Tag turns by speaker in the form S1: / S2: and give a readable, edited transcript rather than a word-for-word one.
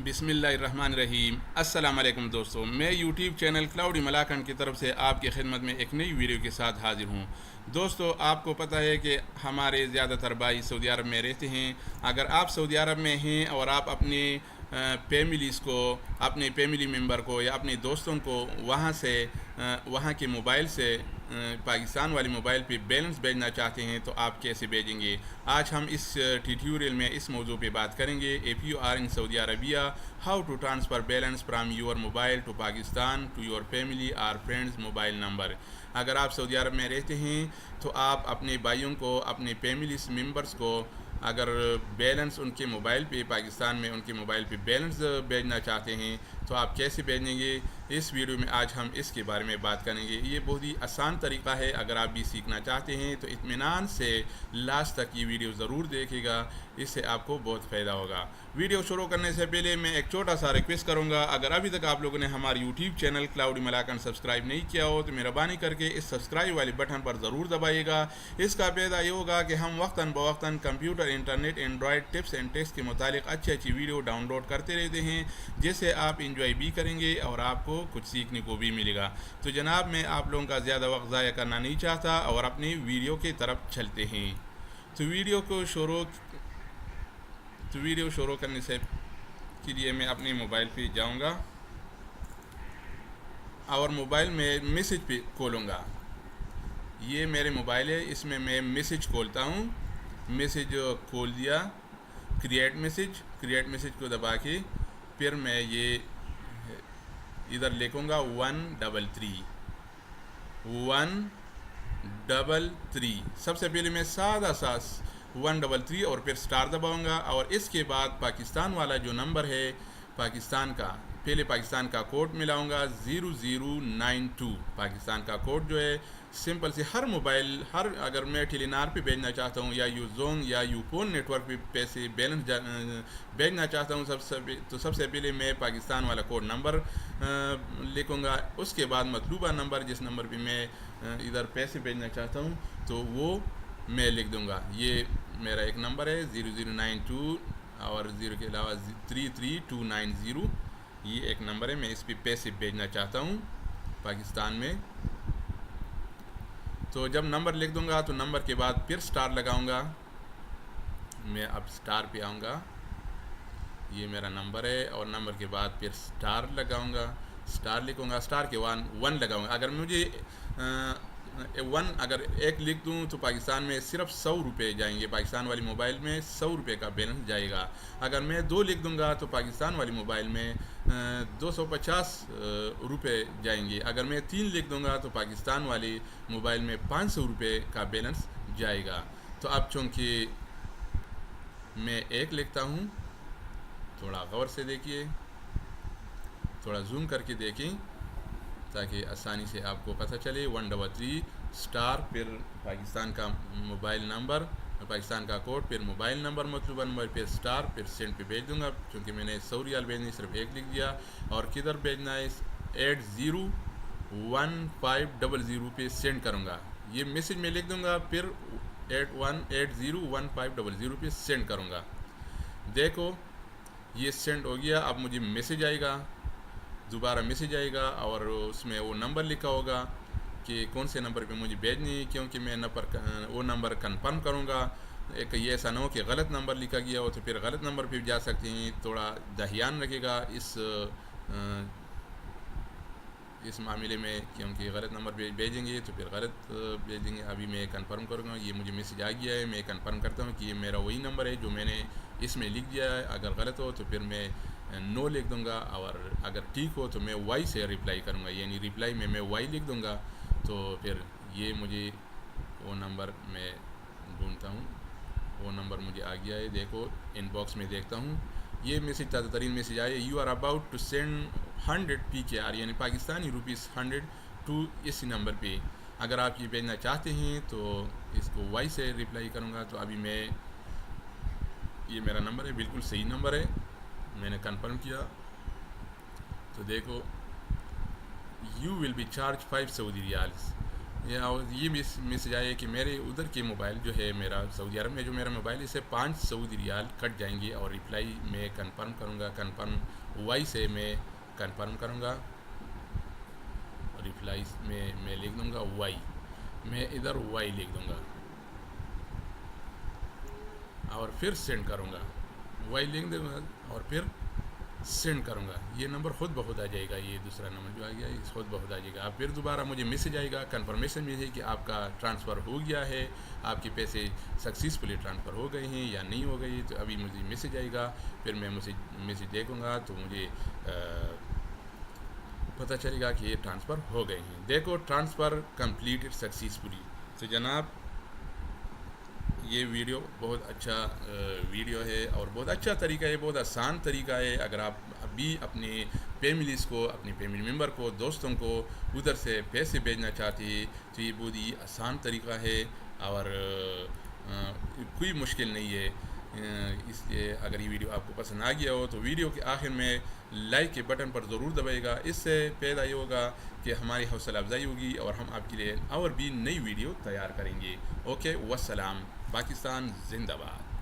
S1: बिस्मिल्लाहिर्रहमानिर्रहीम। अस्सलाम वालेकुम दोस्तों, मैं यूट्यूब चैनल क्लाउडी मलाकंड की तरफ से आपकी खिदमत में एक नई वीडियो के साथ हाजिर हूँ। दोस्तों, आपको पता है कि हमारे ज़्यादातर भाई सऊदी अरब में रहते हैं। अगर आप सऊदी अरब में हैं और आप अपने फैमिलीज़ को, अपने फैमिली मेम्बर को या अपने दोस्तों को वहाँ के मोबाइल से पाकिस्तान वाले मोबाइल पे बैलेंस भेजना चाहते हैं तो आप कैसे भेजेंगे। आज हम इस ट्यूटोरियल में इस मौजू पे बात करेंगे। If you are in Saudi Arabia, how to transfer balance from your mobile to Pakistan to your family or friends mobile number. अगर आप सऊदी अरब में रहते हैं तो आप अपने भाइयों को, अपने फैमिली मेम्बर्स को अगर बैलेंस उनके मोबाइल पे, पाकिस्तान में उनके मोबाइल पे बैलेंस भेजना चाहते हैं तो आप कैसे भेजेंगे। इस वीडियो में आज हम इसके बारे में बात करेंगे। ये बहुत ही आसान तरीका है। अगर आप भी सीखना चाहते हैं तो इत्मीनान से लास्ट तक ये वीडियो ज़रूर देखिएगा, इससे आपको बहुत फ़ायदा होगा। वीडियो शुरू करने से पहले मैं एक छोटा सा रिक्वेस्ट करूँगा, अगर अभी तक आप लोगों ने हमारे YouTube channel cloudy Malakand subscribe नहीं किया हो तो मेहरबानी करके इस सब्सक्राइब वाले बटन पर ज़रूर दबाइएगा। इसका फ़ायदा ये होगा कि हम वक्तन बवक्तन computer, internet, Android tips and tricks के मुतालिक अच्छी वीडियो डाउनलोड करते रहते हैं, जिससे आप इंजॉय भी करेंगे और आपको कुछ सीखने को भी मिलेगा। तो जनाब, मैं आप लोगों का ज़्यादा वक्त ज़ाया करना नहीं चाहता और अपनी वीडियो की तरफ चलते हैं। तो वीडियो शुरू करने से के लिए मैं अपने मोबाइल पे जाऊंगा और मोबाइल में मैसेज पे खोलूँगा। ये मेरे मोबाइल है, इसमें मैं मैसेज खोलता हूँ। मैसेज खोल दिया, क्रिएट मैसेज को दबा के फिर मैं ये इधर लिखूँगा 133। सबसे पहले मैं सादा सा 133 और फिर स्टार दबाऊँगा और इसके बाद पाकिस्तान वाला जो नंबर है, पाकिस्तान का, पहले पाकिस्तान का कोड मिलाऊंगा 0092। पाकिस्तान का कोड जो है सिंपल से हर मोबाइल, अगर मैं टेलीनार पे भेजना चाहता हूँ या यूज़ोन या यूपोन नेटवर्क पे पैसे बैलेंस भेजना चाहता हूँ सबसे पहले मैं पाकिस्तान वाला कोड नंबर लिखूँगा। उसके बाद मतलूबा नंबर, जिस नंबर पे मैं इधर पैसे भेजना चाहता हूँ तो वो मैं लिख दूँगा। ये मेरा एक नंबर है 0092 और 0 के अलावा 33290। ये एक नंबर है, मैं इस पे पैसे भेजना चाहता हूँ पाकिस्तान में। तो जब नंबर लिख दूंगा तो नंबर के बाद फिर स्टार लगाऊंगा। मैं अब स्टार पे आऊँगा, ये मेरा नंबर है और नंबर के बाद फिर स्टार लगाऊंगा, स्टार लिखूँगा, स्टार के वन लगाऊंगा। अगर मुझे अगर एक लिख दूं तो पाकिस्तान में सिर्फ 100 रुपये जाएंगे, पाकिस्तान वाली मोबाइल में 100 रुपये का बैलेंस जाएगा। अगर मैं 2 लिख दूंगा तो पाकिस्तान वाली मोबाइल में 250 रुपये जाएंगे। अगर मैं 3 लिख दूंगा तो पाकिस्तान वाली मोबाइल में 500 रुपये का बैलेंस जाएगा। तो अब चूँकि मैं 1 लिखता हूँ, थोड़ा गौर से देखिए, थोड़ा जूम करके देखें ताकि आसानी से आपको पता चले। 133 स्टार, फिर पाकिस्तान का मोबाइल नंबर, पाकिस्तान का कोड, फिर मोबाइल नंबर, मतलूबा नंबर, फिर स्टार, फिर सेंड पे भेज दूंगा। क्योंकि मैंने 100 रियाल भेजने सिर्फ 1 लिख दिया। और किधर भेजना है, 801500 पे सेंड करूँगा। ये मैसेज में लिख दूंगा, फिर 801500 पे सेंड करूँगा। देखो ये सेंड हो गया। अब मुझे मैसेज आएगा, दोबारा मैसेज आएगा और उसमें वो नंबर लिखा होगा कि कौन से नंबर पे मुझे भेजनी है। क्योंकि मैं वो नंबर कंफर्म करूँगा। एक ये ऐसा ना हो कि गलत नंबर लिखा गया हो तो फिर गलत नंबर पे भी जा सकते हैं। थोड़ा ध्यान रखिएगा इस मामले में, क्योंकि गलत नंबर पे भेजेंगे तो फिर गलत भेजेंगे। अभी मैं कंफर्म करूँगा। ये मुझे मैसेज आ गया है, मैं कंफर्म करता हूँ कि ये मेरा वही नंबर है जो मैंने इसमें लिख दिया है। अगर गलत हो तो फिर मैं नो लिख दूंगा और अगर ठीक हो तो मैं वाई से रिप्लाई करूँगा, यानी रिप्लाई में मैं वाई लिख दूंगा। तो फिर ये मुझे वो नंबर मैं ढूंढता हूँ, वो नंबर मुझे आ गया है। देखो इनबॉक्स में देखता हूँ, ये मैसेज ताज़ा तरीन मैसेज आया, you are about to send 100 PKR यानी पाकिस्तानी रुपीज़ 100 टू इस नंबर पे। अगर आप ये भेजना चाहते हैं तो इसको वाई से रिप्लाई करूँगा। तो अभी मैं, ये मेरा नंबर है, बिल्कुल सही नंबर है, मैंने कंफर्म किया। तो देखो, you will be charge 5 Saudi riyals. یہ میسج آیا کہ میرے ادھر کے موبائل جو ہے میرا سعودی عرب میں جو میرا موبائل اس سے 5 سعودی ریال کٹ جائیں گے، اور ریپلائی میں کنفرم کروں گا، کنفرم وائی سے میں کنفرم کروں گا، ریپلائی میں لکھ دوں گا وائی، میں ادھر وائی لکھ دوں گا اور پھر سینڈ کروں گا، وائی لکھ دوں گا اور پھر سینڈ کروں گا، یہ نمبر خود بخود آ جائے گا، یہ دوسرا نمبر جو آ گیا یہ خود بخود آ جائے گا۔ اب پھر دوبارہ مجھے میسج آئے گا، کنفرمیشن میں ہے کہ آپ کا ٹرانسفر ہو گیا ہے، آپ کے پیسے سکسیزفلی ٹرانسفر ہو گئے ہیں یا نہیں ہو گئی، تو ابھی مجھے میسج آئے گا، پھر میں میسج دیکھوں گا تو مجھے پتہ چلے گا کہ یہ ٹرانسفر ہو گئے ہیں۔ دیکھو ٹرانسفر کمپلیٹڈ سکسیزفلی۔ تو جناب یہ ویڈیو بہت اچھا ویڈیو ہے اور بہت اچھا طریقہ ہے، بہت آسان طریقہ ہے۔ اگر آپ ابھی اپنے فیملیز کو، اپنے فیملی ممبر کو، دوستوں کو ادھر سے پیسے بھیجنا چاہتے ہیں تو یہ بہت ہی آسان طریقہ ہے اور کوئی مشکل نہیں ہے۔ اس لیے اگر یہ ویڈیو آپ کو پسند آ گیا ہو تو ویڈیو کے آخر میں لائک کے بٹن پر ضرور دبائے گا، اس سے پیدا یہ ہوگا کہ ہماری حوصلہ افزائی ہوگی اور ہم آپ کے لیے اور بھی نئی ویڈیو تیار کریں گے۔ اوکے، والسلام، پاکستان زندہ باد۔